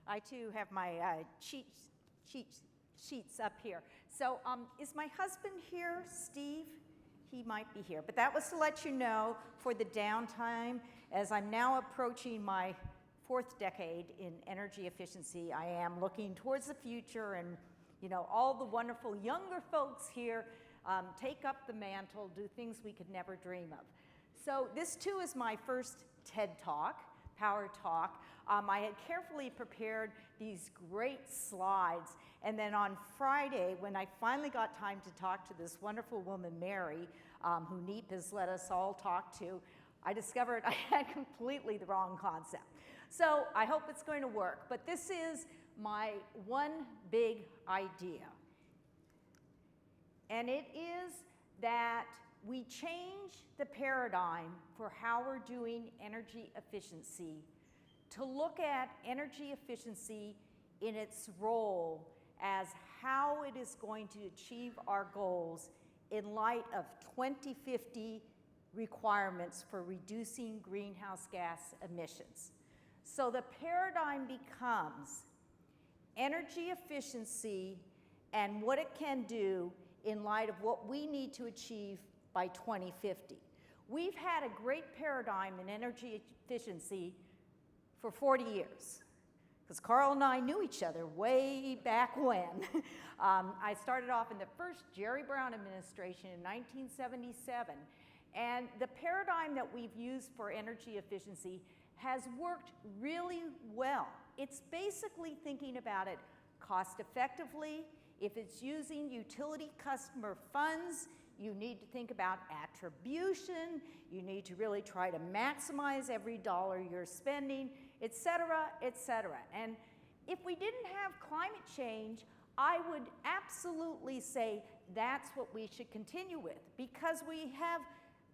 I too have my sheets up here. So is my husband here, Steve? He might be here, but that was to let you know for the downtime. As I'm now approaching my 4th decade in energy efficiency, I am looking towards the future, and you know, all the wonderful younger folks here take up the mantle, do things we could never dream of. So this too is my first TED Talk. Power Talk. I had carefully prepared these great slides, and then on Friday, when I finally got time to talk to this wonderful woman, Mary, who NEEP has let us all talk to, I discovered I had completely the wrong concept. So I hope it's going to work, but this is my one big idea, and it is that we change the paradigm for how we're doing energy efficiency to look at energy efficiency in its role as how it is going to achieve our goals in light of 2050 requirements for reducing greenhouse gas emissions. So the paradigm becomes energy efficiency and what it can do in light of what we need to achieve by 2050. We've had a great paradigm in energy efficiency for 40 years, because Carl and I knew each other way back when. I started off in the first Jerry Brown administration in 1977, and the paradigm that we've used for energy efficiency has worked really well. It's basically thinking about it cost effectively. If it's using utility customer funds, you need to think about attribution, you need to really try to maximize every dollar you're spending, et cetera, et cetera. And if we didn't have climate change, I would absolutely say that's what we should continue with, because we have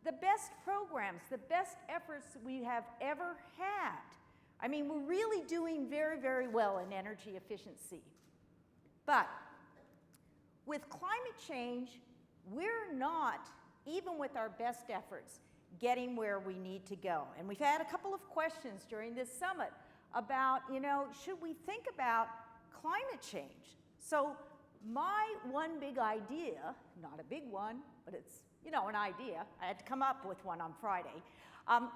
the best programs, the best efforts we have ever had. I mean, we're really doing very, very well in energy efficiency. But with climate change, we're not, even with our best efforts, getting where we need to go. And we've had a couple of questions during this summit about, you know, should we think about climate change? So my one big idea, not a big one, but it's, you know, an idea, I had to come up with one on Friday,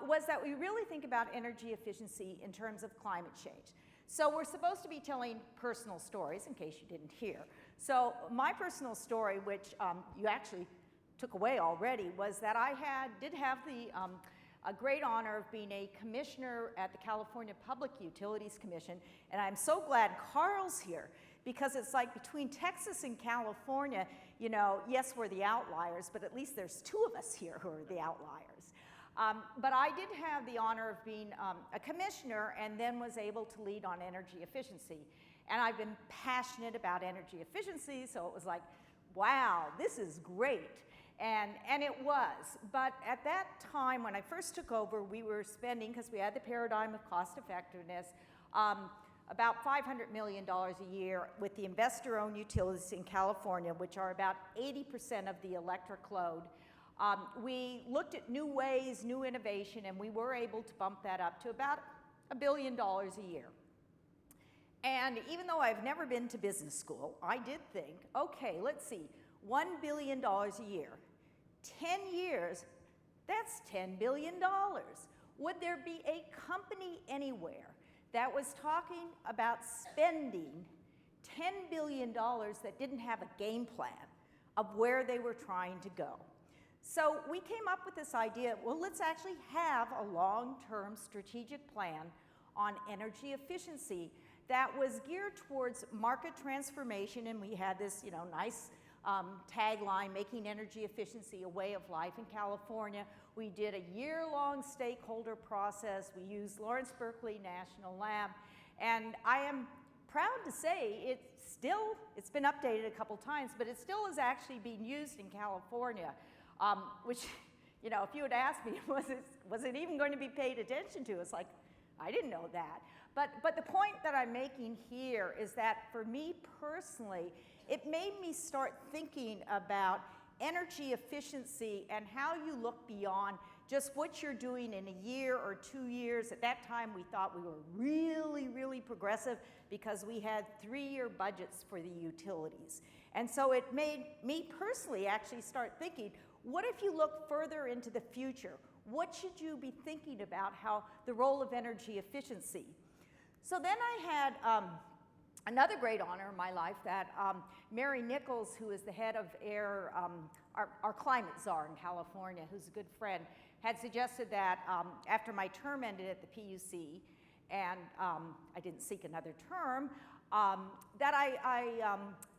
was that we really think about energy efficiency in terms of climate change. So we're supposed to be telling personal stories, in case you didn't hear. So my personal story, which you actually took away already, was that I did have the a great honor of being a commissioner at the California Public Utilities Commission, and I'm so glad Carl's here, because it's like between Texas and California, you know, yes, we're the outliers, but at least there's 2 of us here who are the outliers. But I did have the honor of being a commissioner, and then was able to lead on energy efficiency. And I've been passionate about energy efficiency, so it was like, wow, this is great. And it was. But at that time, when I first took over, we were spending, because we had the paradigm of cost effectiveness, about $500 million a year with the investor-owned utilities in California, which are about 80% of the electric load. We looked at new ways, new innovation, and we were able to bump that up to about $1 billion a year. And even though I've never been to business school, I did think, okay, let's see, $1 billion a year, 10 years, that's $10 billion. Would there be a company anywhere that was talking about spending $10 billion that didn't have a game plan of where they were trying to go? So we came up with this idea, well, let's actually have a long-term strategic plan on energy efficiency that was geared towards market transformation, and we had this, you know, nice tagline, making energy efficiency a way of life in California. We did a year-long stakeholder process. We used Lawrence Berkeley National Lab, and I am proud to say it's been updated a couple times, but it still is actually being used in California. Which, you know, if you had asked me, was it even going to be paid attention to? It's like, I didn't know that. But the point that I'm making here is that for me personally, it made me start thinking about energy efficiency and how you look beyond just what you're doing in a year or 2 years. At that time, we thought we were really, really progressive because we had 3-year budgets for the utilities. And so it made me personally actually start thinking, what if you look further into the future? What should you be thinking about how the role of energy efficiency? So then I had another great honor in my life that Mary Nichols, who is the head of our climate czar in California, who's a good friend, had suggested that after my term ended at the PUC, and I didn't seek another term, that I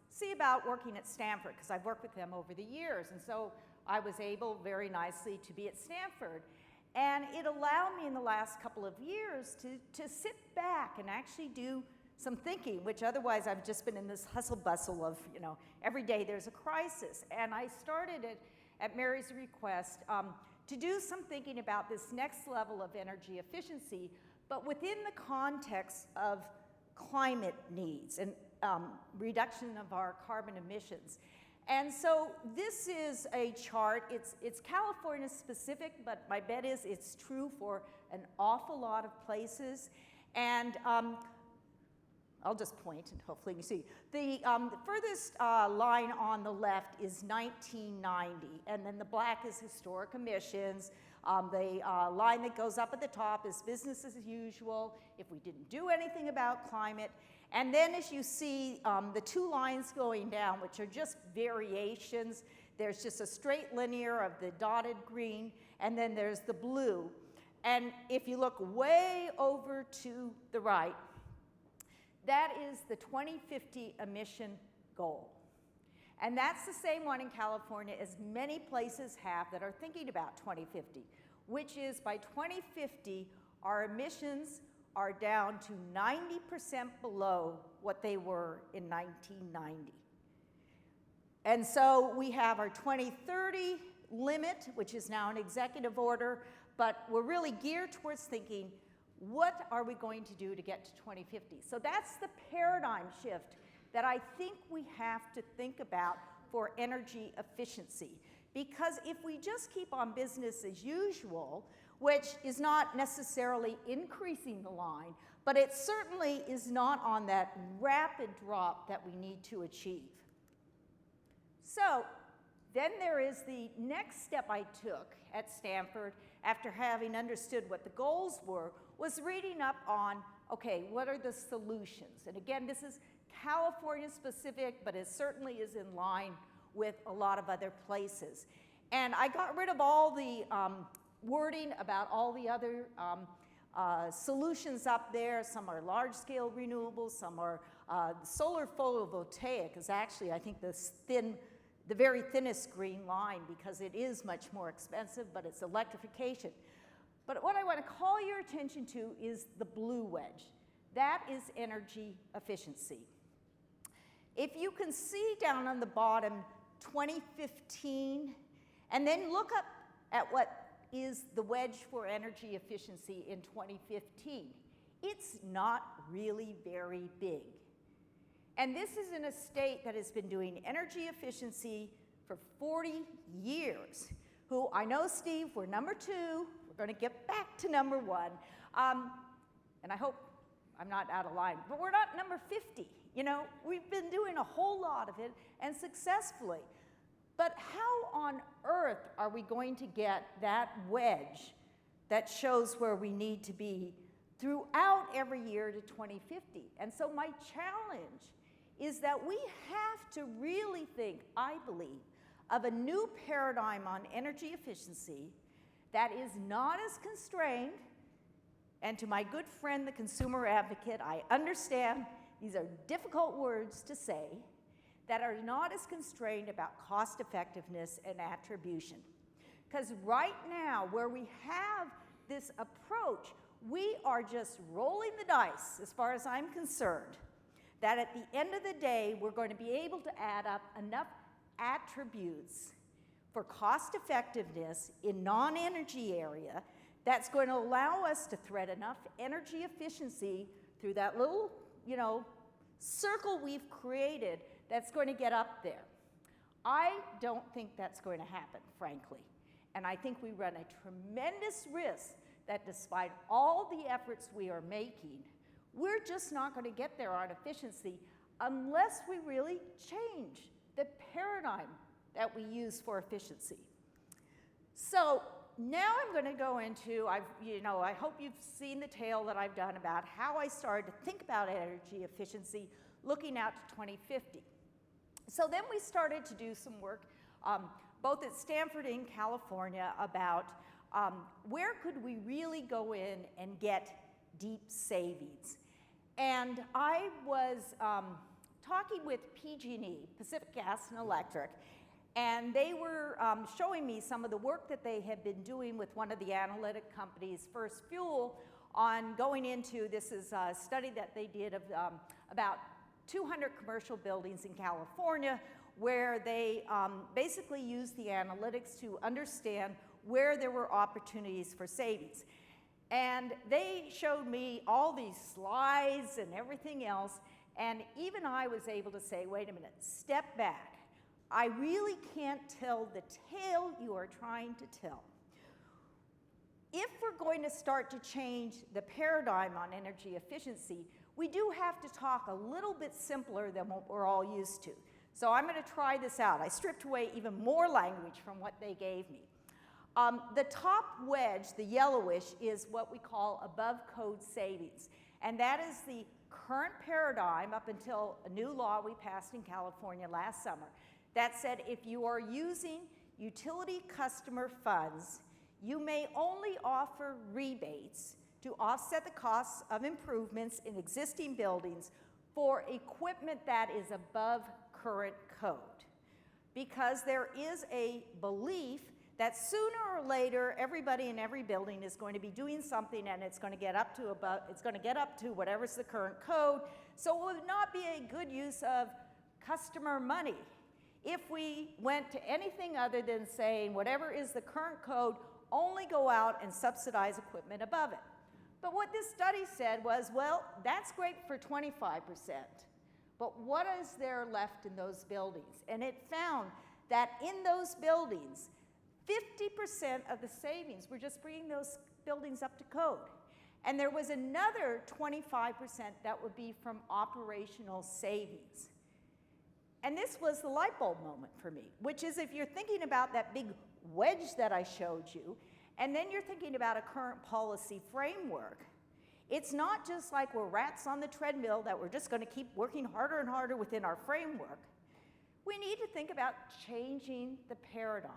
see about working at Stanford, because I've worked with them over the years. And so I was able very nicely to be at Stanford. And it allowed me in the last couple of years to sit back and actually do some thinking, which otherwise I've just been in this hustle bustle of, every day there's a crisis. And I started it at Mary's request to do some thinking about this next level of energy efficiency, but within the context of climate needs and reduction of our carbon emissions. And so this is a chart. It's California specific, but my bet is it's true for an awful lot of places. And I'll just point and hopefully you see. The furthest line on the left is 1990, and then the black is historic emissions. The line that goes up at the top is business as usual if we didn't do anything about climate. And then as you see the 2 lines going down, which are just variations, there's just a straight linear of the dotted green, and then there's the blue. And if you look way over to the right, that is the 2050 emission goal. And that's the same one in California as many places have that are thinking about 2050, which is by 2050, our emissions are down to 90% below what they were in 1990. And so we have our 2030 limit, which is now an executive order, but we're really geared towards thinking, what are we going to do to get to 2050? So that's the paradigm shift that I think we have to think about for energy efficiency. Because if we just keep on business as usual, which is not necessarily increasing the line, but it certainly is not on that rapid drop that we need to achieve. So then there is the next step I took at Stanford after having understood what the goals were, was reading up on, okay, what are the solutions? And again, this is California specific, but it certainly is in line with a lot of other places. And I got rid of all the wording about all the other solutions up there. Some are large-scale renewables, some are solar photovoltaic is actually, I think, the very thinnest green line because it is much more expensive, but it's electrification. But what I want to call your attention to is the Blue Wedge. That is energy efficiency. If you can see down on the bottom 2015, and then look up at what is the wedge for energy efficiency in 2015. It's not really very big. And this is in a state that has been doing energy efficiency for 40 years, who I know, Steve, we're number 2. We're going to get back to number 1. And I hope I'm not out of line, but we're not number 50. We've been doing a whole lot of it and successfully. But how on earth are we going to get that wedge that shows where we need to be throughout every year to 2050? And so my challenge is that we have to really think, I believe, of a new paradigm on energy efficiency that is not as constrained. And to my good friend, the consumer advocate, I understand these are difficult words to say, that are not as constrained about cost effectiveness and attribution. Because right now, where we have this approach, we are just rolling the dice, as far as I'm concerned, that at the end of the day, we're going to be able to add up enough attributes for cost effectiveness in non-energy area that's going to allow us to thread enough energy efficiency through that little, circle we've created that's going to get up there. I don't think that's going to happen, frankly. And I think we run a tremendous risk that despite all the efforts we are making, we're just not going to get there on efficiency unless we really change the paradigm that we use for efficiency. So now I'm going to go into, I hope you've seen the tale that I've done about how I started to think about energy efficiency looking out to 2050. So then we started to do some work both at Stanford and California about where could we really go in and get deep savings. And I was talking with PG&E, Pacific Gas and Electric, and they were showing me some of the work that they had been doing with one of the analytic companies, First Fuel, on going into, this is a study that they did of about 200 commercial buildings in California, where they basically used the analytics to understand where there were opportunities for savings. And they showed me all these slides and everything else, and even I was able to say, wait a minute, step back. I really can't tell the tale you are trying to tell. If we're going to start to change the paradigm on energy efficiency, we do have to talk a little bit simpler than what we're all used to. So I'm going to try this out. I stripped away even more language from what they gave me. The top wedge, the yellowish, is what we call above code savings. And that is the current paradigm up until a new law we passed in California last summer that said if you are using utility customer funds, you may only offer rebates to offset the costs of improvements in existing buildings for equipment that is above current code. Because there is a belief that sooner or later everybody in every building is going to be doing something and it's going to get up to whatever's the current code. So it would not be a good use of customer money if we went to anything other than saying whatever is the current code, only go out and subsidize equipment above it. But what this study said was, well, that's great for 25%, but what is there left in those buildings? And it found that in those buildings, 50% of the savings were just bringing those buildings up to code. And there was another 25% that would be from operational savings. And this was the light bulb moment for me, which is if you're thinking about that big wedge that I showed you, and then you're thinking about a current policy framework, it's not just like we're rats on the treadmill that we're just going to keep working harder and harder within our framework. We need to think about changing the paradigm.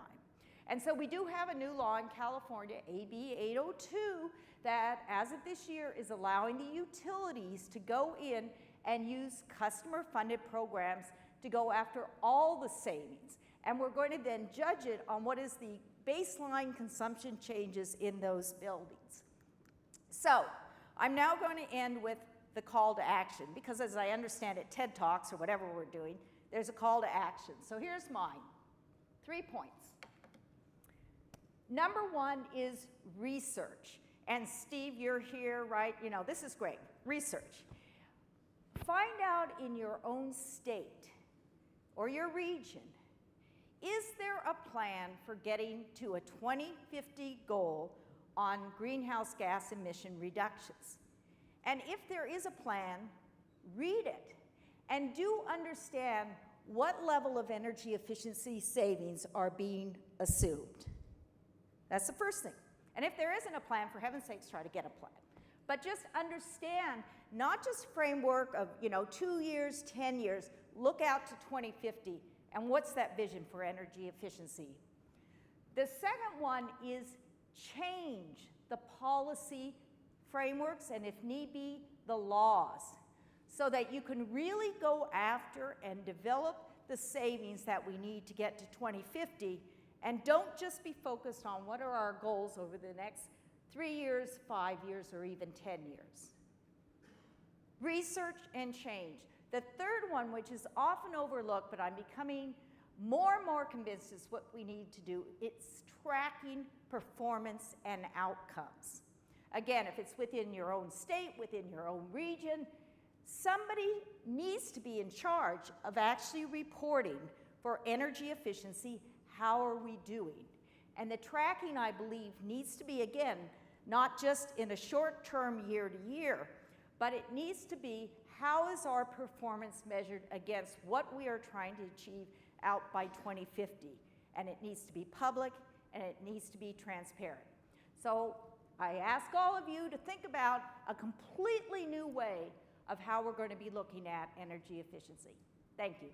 And so we do have a new law in California, AB 802, that as of this year is allowing the utilities to go in and use customer-funded programs to go after all the savings. And we're going to then judge it on what is the baseline consumption changes in those buildings. So I'm now going to end with the call to action, because as I understand it, TED Talks or whatever we're doing, there's a call to action. So here's mine, 3 points. Number one is research. And Steve, you're here, right? You know, this is great. Research. Find out in your own state or your region, is there a plan for getting to a 2050 goal on greenhouse gas emission reductions? And if there is a plan, read it and do understand what level of energy efficiency savings are being assumed. That's the first thing. And if there isn't a plan, for heaven's sakes, try to get a plan. But just understand, not just framework of 2 years, 10 years, look out to 2050, and what's that vision for energy efficiency? The second one is change the policy frameworks, and if need be, the laws, so that you can really go after and develop the savings that we need to get to 2050, and don't just be focused on what are our goals over the next 3 years, 5 years, or even 10 years. Research and change. The third one, which is often overlooked, but I'm becoming more and more convinced is what we need to do, it's tracking performance and outcomes. Again, if it's within your own state, within your own region, somebody needs to be in charge of actually reporting for energy efficiency. How are we doing? And the tracking, I believe, needs to be, again, not just in a short term year to year, but it needs to be, how is our performance measured against what we are trying to achieve out by 2050? And it needs to be public, and it needs to be transparent. So I ask all of you to think about a completely new way of how we're going to be looking at energy efficiency. Thank you.